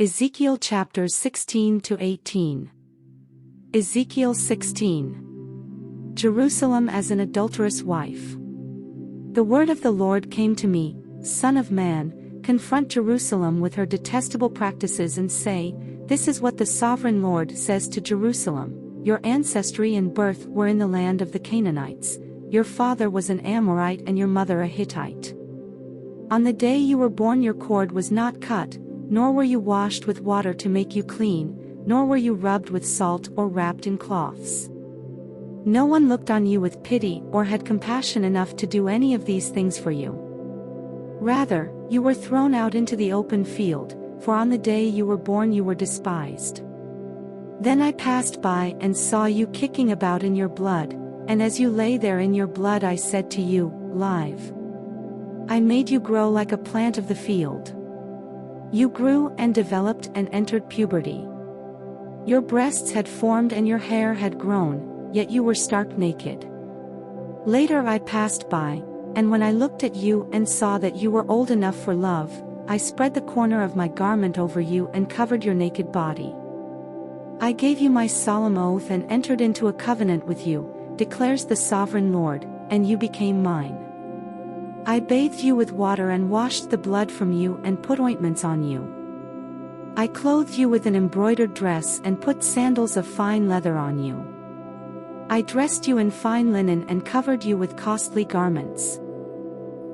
Ezekiel chapters 16 to 18. Ezekiel 16. Jerusalem as an adulterous wife. The word of the Lord came to me, Son of man, confront Jerusalem with her detestable practices and say, This is what the sovereign Lord says to Jerusalem. Your ancestry and birth were in the land of the Canaanites. Your father was an Amorite and your mother a Hittite. On the day you were born your cord was not cut, nor were you washed with water to make you clean, nor were you rubbed with salt or wrapped in cloths. No one looked on you with pity or had compassion enough to do any of these things for you. Rather, you were thrown out into the open field, for on the day you were born you were despised. Then I passed by and saw you kicking about in your blood, and as you lay there in your blood I said to you, Live. I made you grow like a plant of the field. You grew and developed and entered puberty. Your breasts had formed and your hair had grown, yet you were stark naked. Later I passed by, and when I looked at you and saw that you were old enough for love, I spread the corner of my garment over you and covered your naked body. I gave you my solemn oath and entered into a covenant with you, declares the sovereign Lord, and you became mine. I bathed you with water and washed the blood from you and put ointments on you. I clothed you with an embroidered dress and put sandals of fine leather on you. I dressed you in fine linen and covered you with costly garments.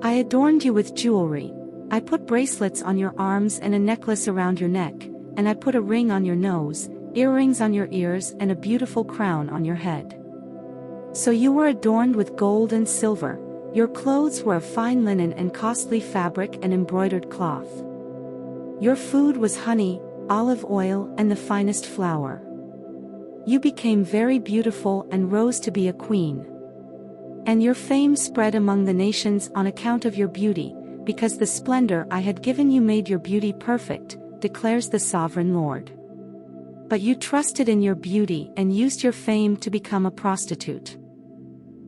I adorned you with jewelry. I put bracelets on your arms and a necklace around your neck, and I put a ring on your nose, earrings on your ears and a beautiful crown on your head. So you were adorned with gold and silver. Your clothes were of fine linen and costly fabric and embroidered cloth. Your food was honey, olive oil and the finest flour. You became very beautiful and rose to be a queen. And your fame spread among the nations on account of your beauty, because the splendor I had given you made your beauty perfect, declares the sovereign Lord. But you trusted in your beauty and used your fame to become a prostitute.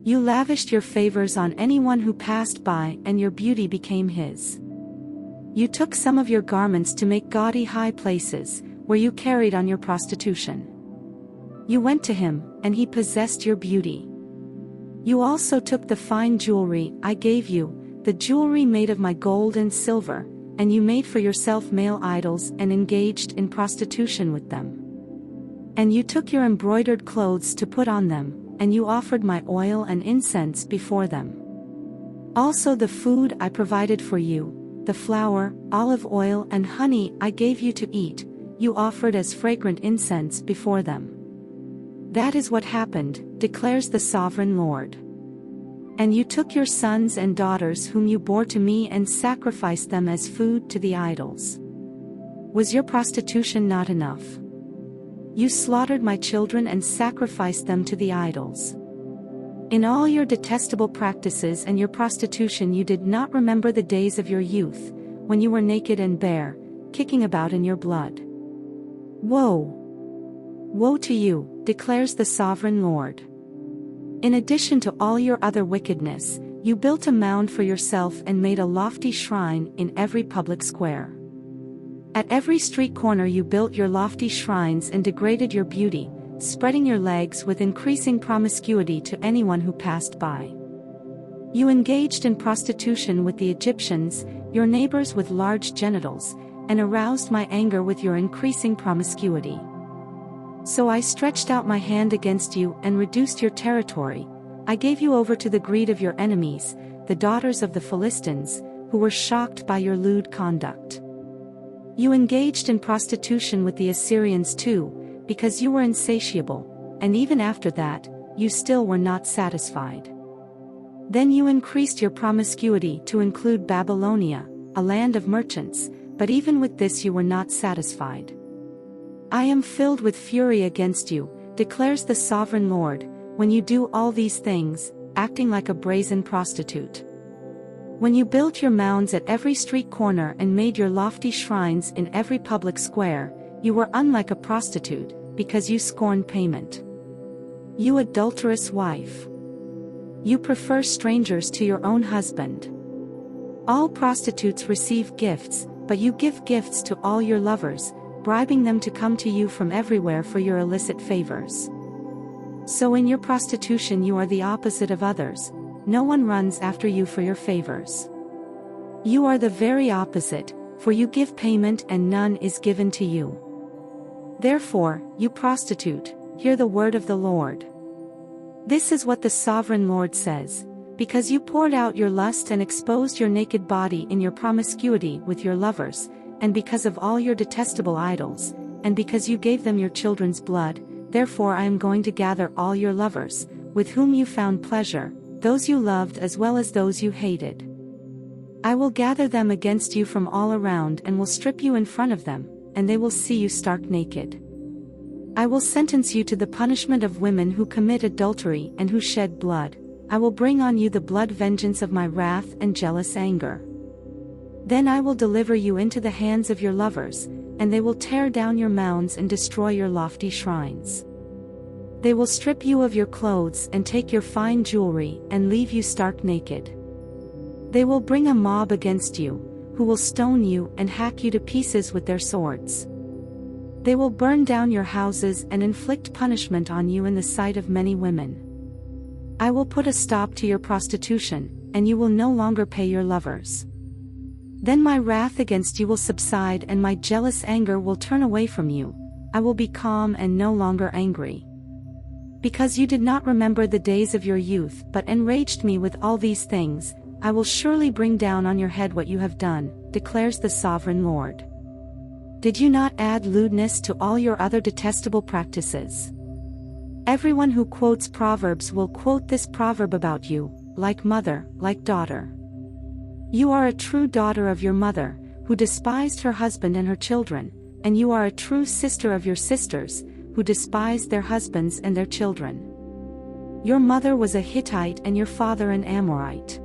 You lavished your favors on anyone who passed by and your beauty became his. You took some of your garments to make gaudy high places, where you carried on your prostitution. You went to him, and he possessed your beauty. You also took the fine jewelry I gave you, the jewelry made of my gold and silver, and you made for yourself male idols and engaged in prostitution with them. And you took your embroidered clothes to put on them, and you offered my oil and incense before them. Also the food I provided for you, the flour, olive oil and honey I gave you to eat, you offered as fragrant incense before them. That is what happened, declares the sovereign Lord. And you took your sons and daughters whom you bore to me and sacrificed them as food to the idols. Was your prostitution not enough? You slaughtered my children and sacrificed them to the idols. In all your detestable practices and your prostitution you did not remember the days of your youth, when you were naked and bare, kicking about in your blood. Woe! Woe to you, declares the sovereign Lord. In addition to all your other wickedness, you built a mound for yourself and made a lofty shrine in every public square. At every street corner you built your lofty shrines and degraded your beauty, spreading your legs with increasing promiscuity to anyone who passed by. You engaged in prostitution with the Egyptians, your neighbors with large genitals, and aroused my anger with your increasing promiscuity. So I stretched out my hand against you and reduced your territory. I gave you over to the greed of your enemies, the daughters of the Philistines, who were shocked by your lewd conduct. You engaged in prostitution with the Assyrians too, because you were insatiable, and even after that, you still were not satisfied. Then you increased your promiscuity to include Babylonia, a land of merchants, but even with this you were not satisfied. I am filled with fury against you, declares the sovereign Lord, when you do all these things, acting like a brazen prostitute. When you built your mounds at every street corner and made your lofty shrines in every public square, you were unlike a prostitute, because you scorned payment. You adulterous wife! You prefer strangers to your own husband. All prostitutes receive gifts, but you give gifts to all your lovers, bribing them to come to you from everywhere for your illicit favors. So in your prostitution you are the opposite of others, no one runs after you for your favors. You are the very opposite, for you give payment and none is given to you. Therefore, you prostitute, hear the word of the Lord. This is what the sovereign Lord says, because you poured out your lust and exposed your naked body in your promiscuity with your lovers, and because of all your detestable idols, and because you gave them your children's blood, therefore I am going to gather all your lovers, with whom you found pleasure, those you loved as well as those you hated. I will gather them against you from all around and will strip you in front of them, and they will see you stark naked. I will sentence you to the punishment of women who commit adultery and who shed blood. I will bring on you the blood vengeance of my wrath and jealous anger. Then I will deliver you into the hands of your lovers, and they will tear down your mounds and destroy your lofty shrines. They will strip you of your clothes and take your fine jewelry and leave you stark naked. They will bring a mob against you, who will stone you and hack you to pieces with their swords. They will burn down your houses and inflict punishment on you in the sight of many women. I will put a stop to your prostitution, and you will no longer pay your lovers. Then my wrath against you will subside and my jealous anger will turn away from you. I will be calm and no longer angry. Because you did not remember the days of your youth but enraged me with all these things, I will surely bring down on your head what you have done, declares the sovereign Lord. Did you not add lewdness to all your other detestable practices? Everyone who quotes Proverbs will quote this proverb about you, like mother, like daughter. You are a true daughter of your mother, who despised her husband and her children, and you are a true sister of your sisters, who despised their husbands and their children. Your mother was a Hittite and your father an Amorite.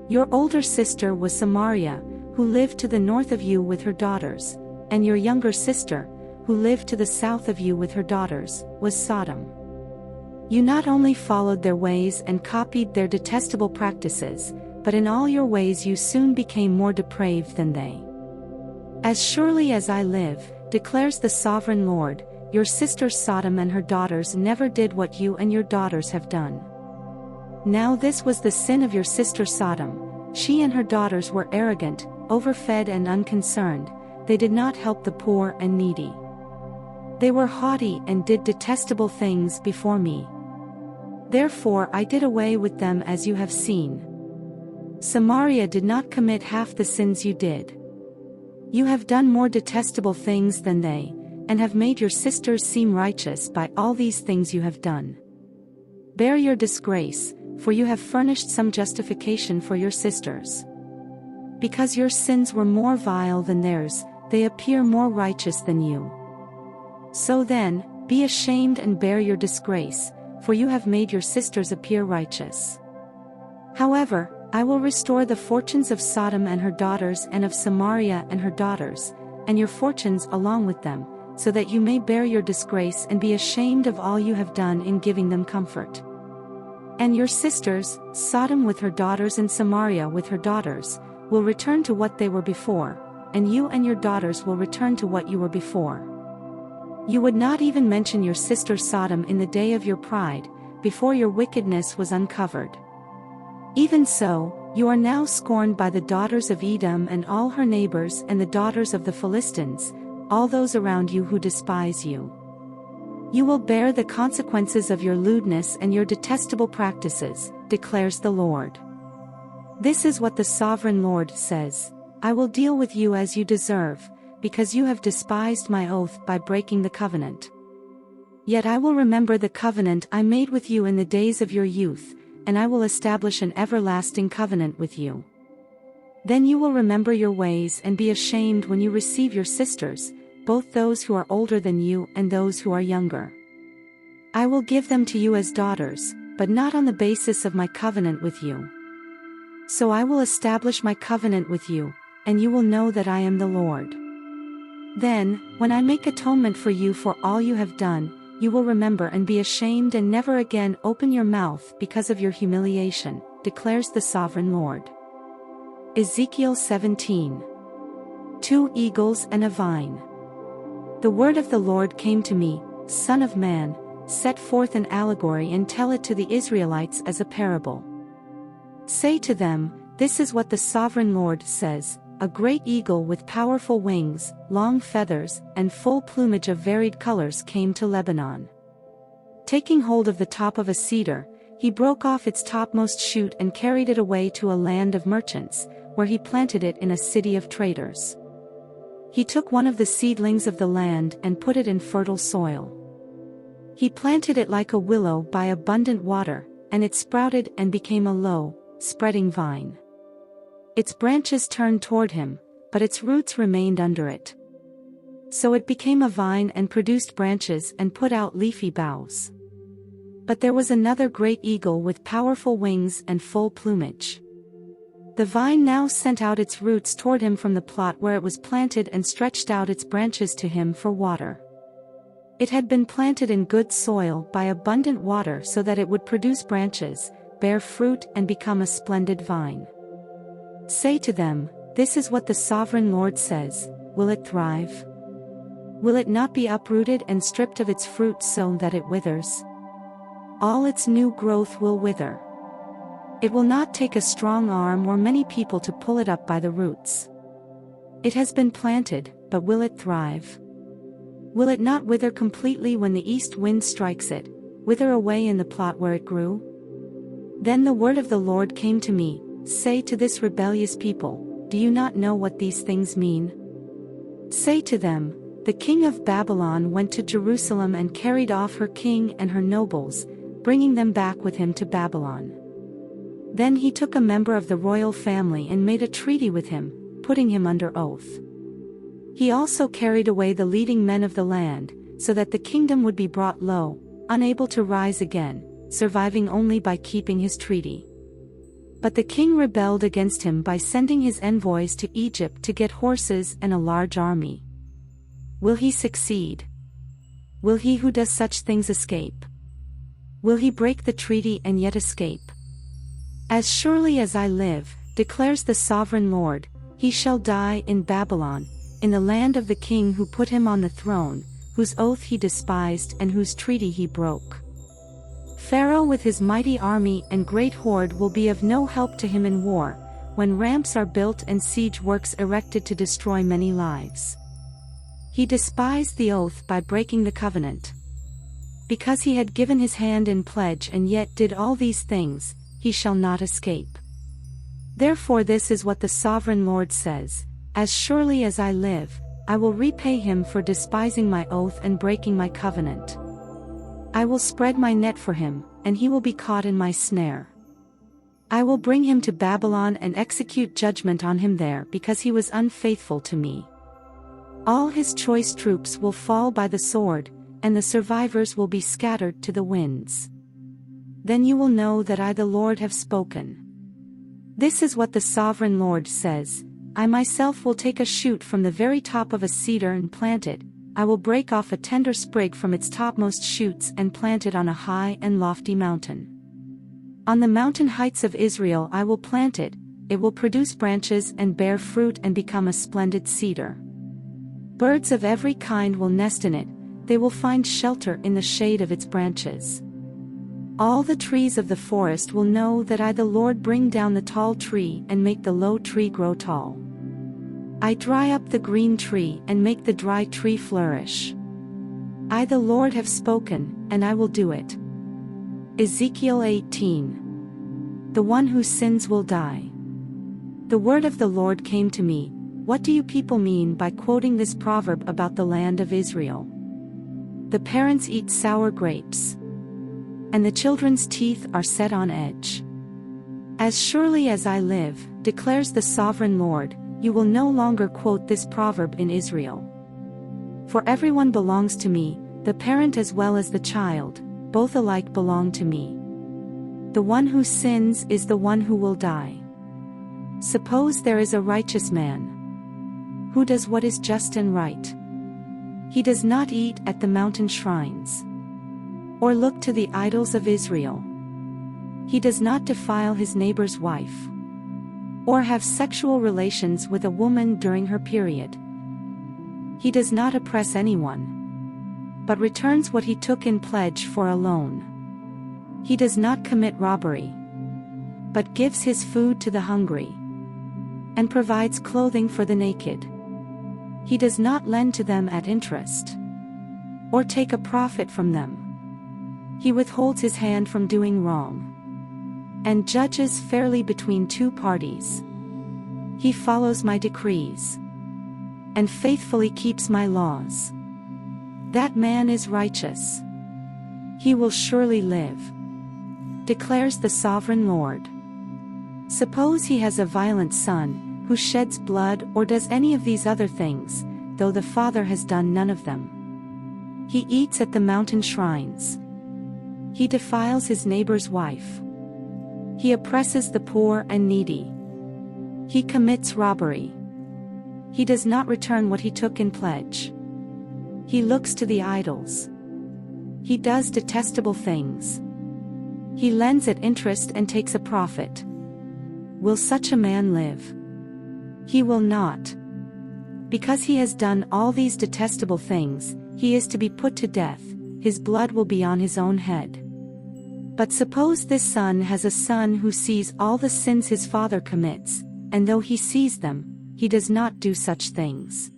Your older sister was Samaria, who lived to the north of you with her daughters, and your younger sister, who lived to the south of you with her daughters, was Sodom. You not only followed their ways and copied their detestable practices, but in all your ways you soon became more depraved than they. As surely as I live, declares the sovereign Lord, your sister Sodom and her daughters never did what you and your daughters have done. Now this was the sin of your sister Sodom. She and her daughters were arrogant, overfed and unconcerned. They did not help the poor and needy. They were haughty and did detestable things before me. Therefore I did away with them as you have seen. Samaria did not commit half the sins you did. You have done more detestable things than they, and have made your sisters seem righteous by all these things you have done. Bear your disgrace, for you have furnished some justification for your sisters. Because your sins were more vile than theirs, they appear more righteous than you. So then, be ashamed and bear your disgrace, for you have made your sisters appear righteous. However, I will restore the fortunes of Sodom and her daughters and of Samaria and her daughters, and your fortunes along with them, so that you may bear your disgrace and be ashamed of all you have done in giving them comfort. And your sisters, Sodom with her daughters and Samaria with her daughters, will return to what they were before, and you and your daughters will return to what you were before. You would not even mention your sister Sodom in the day of your pride, before your wickedness was uncovered. Even so, you are now scorned by the daughters of Edom and all her neighbors and the daughters of the Philistines, all those around you who despise you. You will bear the consequences of your lewdness and your detestable practices, declares the Lord. This is what the sovereign Lord says: I will deal with you as you deserve, because you have despised my oath by breaking the covenant. Yet I will remember the covenant I made with you in the days of your youth, and I will establish an everlasting covenant with you. Then you will remember your ways and be ashamed when you receive your sisters, both those who are older than you and those who are younger. I will give them to you as daughters, but not on the basis of my covenant with you. So I will establish my covenant with you, and you will know that I am the Lord. Then, when I make atonement for you for all you have done, you will remember and be ashamed and never again open your mouth because of your humiliation, declares the sovereign Lord. Ezekiel 17. 2 eagles and a vine. The word of the Lord came to me, Son of man, set forth an allegory and tell it to the Israelites as a parable. Say to them, this is what the sovereign Lord says, a great eagle with powerful wings, long feathers, and full plumage of varied colors came to Lebanon. Taking hold of the top of a cedar, he broke off its topmost shoot and carried it away to a land of merchants, where he planted it in a city of traders. He took one of the seedlings of the land and put it in fertile soil. He planted it like a willow by abundant water, and it sprouted and became a low, spreading vine. Its branches turned toward him, but its roots remained under it. So it became a vine and produced branches and put out leafy boughs. But there was another great eagle with powerful wings and full plumage. The vine now sent out its roots toward him from the plot where it was planted and stretched out its branches to him for water. It had been planted in good soil by abundant water so that it would produce branches, bear fruit and become a splendid vine. Say to them, this is what the sovereign Lord says, will it thrive? Will it not be uprooted and stripped of its fruit so that it withers? All its new growth will wither. It will not take a strong arm or many people to pull it up by the roots. It has been planted, but will it thrive? Will it not wither completely when the east wind strikes it, wither away in the plot where it grew? Then the word of the Lord came to me, say to this rebellious people, do you not know what these things mean? Say to them, the king of Babylon went to Jerusalem and carried off her king and her nobles, bringing them back with him to Babylon. Then he took a member of the royal family and made a treaty with him, putting him under oath. He also carried away the leading men of the land, so that the kingdom would be brought low, unable to rise again, surviving only by keeping his treaty. But the king rebelled against him by sending his envoys to Egypt to get horses and a large army. Will he succeed? Will he who does such things escape? Will he break the treaty and yet escape? As surely as I live, declares the sovereign Lord, he shall die in Babylon, in the land of the king who put him on the throne, whose oath he despised and whose treaty he broke. Pharaoh with his mighty army and great horde will be of no help to him in war, when ramps are built and siege works erected to destroy many lives. He despised the oath by breaking the covenant. Because he had given his hand in pledge and yet did all these things, he shall not escape. Therefore this is what the sovereign Lord says, as surely as I live, I will repay him for despising my oath and breaking my covenant. I will spread my net for him, and he will be caught in my snare. I will bring him to Babylon and execute judgment on him there because he was unfaithful to me. All his choice troops will fall by the sword, and the survivors will be scattered to the winds. Then you will know that I the Lord have spoken. This is what the sovereign Lord says, I myself will take a shoot from the very top of a cedar and plant it, I will break off a tender sprig from its topmost shoots and plant it on a high and lofty mountain. On the mountain heights of Israel I will plant it, it will produce branches and bear fruit and become a splendid cedar. Birds of every kind will nest in it, they will find shelter in the shade of its branches. All the trees of the forest will know that I the Lord bring down the tall tree and make the low tree grow tall. I dry up the green tree and make the dry tree flourish. I the Lord have spoken, and I will do it. Ezekiel 18. The one who sins will die. The word of the Lord came to me, what do you people mean by quoting this proverb about the land of Israel? The parents eat sour grapes, and the children's teeth are set on edge. As surely as I live, declares the sovereign Lord, you will no longer quote this proverb in Israel. For everyone belongs to me, the parent as well as the child, both alike belong to me. The one who sins is the one who will die. Suppose there is a righteous man who does what is just and right. He does not eat at the mountain shrines, or look to the idols of Israel. He does not defile his neighbor's wife, or have sexual relations with a woman during her period. He does not oppress anyone, but returns what he took in pledge for a loan. He does not commit robbery, but gives his food to the hungry, and provides clothing for the naked. He does not lend to them at interest, or take a profit from them. He withholds his hand from doing wrong, and judges fairly between two parties. He follows my decrees, and faithfully keeps my laws. That man is righteous. He will surely live, declares the sovereign Lord. Suppose he has a violent son, who sheds blood or does any of these other things, though the father has done none of them. He eats at the mountain shrines. He defiles his neighbor's wife. He oppresses the poor and needy. He commits robbery. He does not return what he took in pledge. He looks to the idols. He does detestable things. He lends at interest and takes a profit. Will such a man live? He will not. Because he has done all these detestable things, he is to be put to death, his blood will be on his own head. But suppose this son has a son who sees all the sins his father commits, and though he sees them, he does not do such things.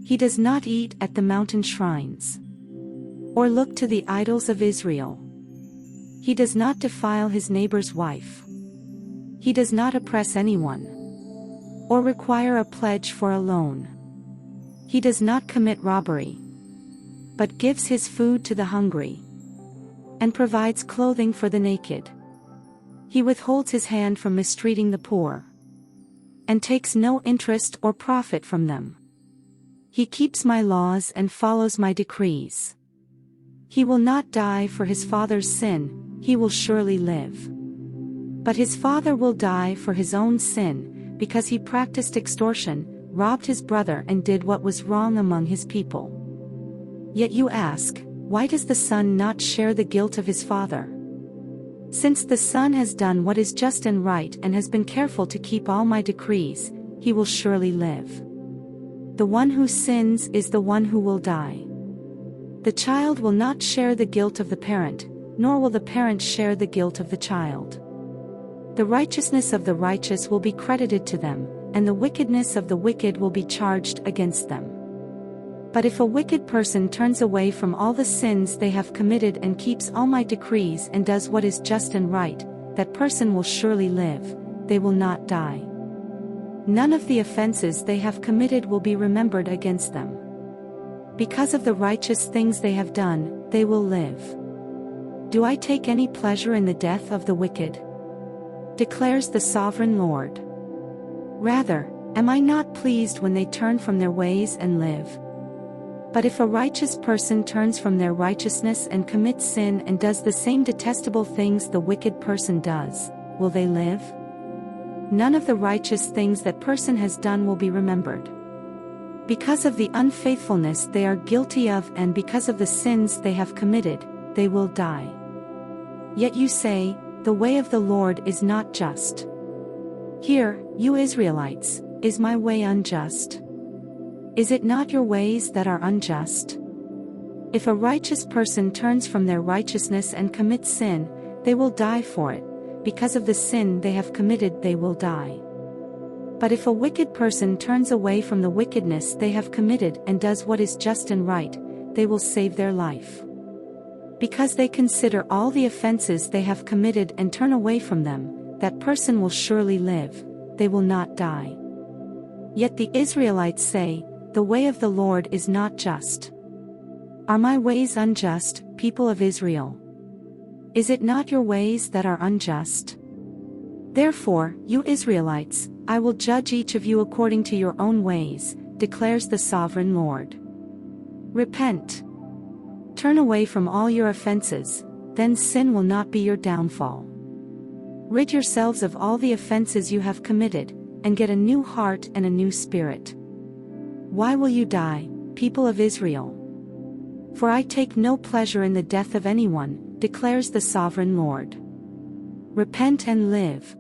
He does not eat at the mountain shrines, or look to the idols of Israel. He does not defile his neighbor's wife. He does not oppress anyone, or require a pledge for a loan. He does not commit robbery, but gives his food to the hungry, and provides clothing for the naked. He withholds his hand from mistreating the poor, and takes no interest or profit from them. He keeps my laws and follows my decrees. He will not die for his father's sin, he will surely live. But his father will die for his own sin, because he practiced extortion, robbed his brother and did what was wrong among his people. Yet you ask, why does the son not share the guilt of his father? Since the son has done what is just and right and has been careful to keep all my decrees, he will surely live. The one who sins is the one who will die. The child will not share the guilt of the parent, nor will the parent share the guilt of the child. The righteousness of the righteous will be credited to them, and the wickedness of the wicked will be charged against them. But if a wicked person turns away from all the sins they have committed and keeps all my decrees and does what is just and right, that person will surely live, they will not die. None of the offenses they have committed will be remembered against them. Because of the righteous things they have done, they will live. Do I take any pleasure in the death of the wicked? Declares the sovereign Lord. Rather, am I not pleased when they turn from their ways and live? But if a righteous person turns from their righteousness and commits sin and does the same detestable things the wicked person does, will they live? None of the righteous things that person has done will be remembered. Because of the unfaithfulness they are guilty of and because of the sins they have committed, they will die. Yet you say, the way of the Lord is not just. Hear, you Israelites, is my way unjust? Is it not your ways that are unjust? If a righteous person turns from their righteousness and commits sin, they will die for it, because of the sin they have committed they will die. But if a wicked person turns away from the wickedness they have committed and does what is just and right, they will save their life. Because they consider all the offenses they have committed and turn away from them, that person will surely live, they will not die. Yet the Israelites say, the way of the Lord is not just. Are my ways unjust, people of Israel? Is it not your ways that are unjust? Therefore, you Israelites, I will judge each of you according to your own ways, declares the sovereign Lord. Repent. Turn away from all your offenses, then sin will not be your downfall. Rid yourselves of all the offenses you have committed, and get a new heart and a new spirit. Why will you die, people of Israel? For I take no pleasure in the death of anyone, declares the sovereign Lord. Repent and live.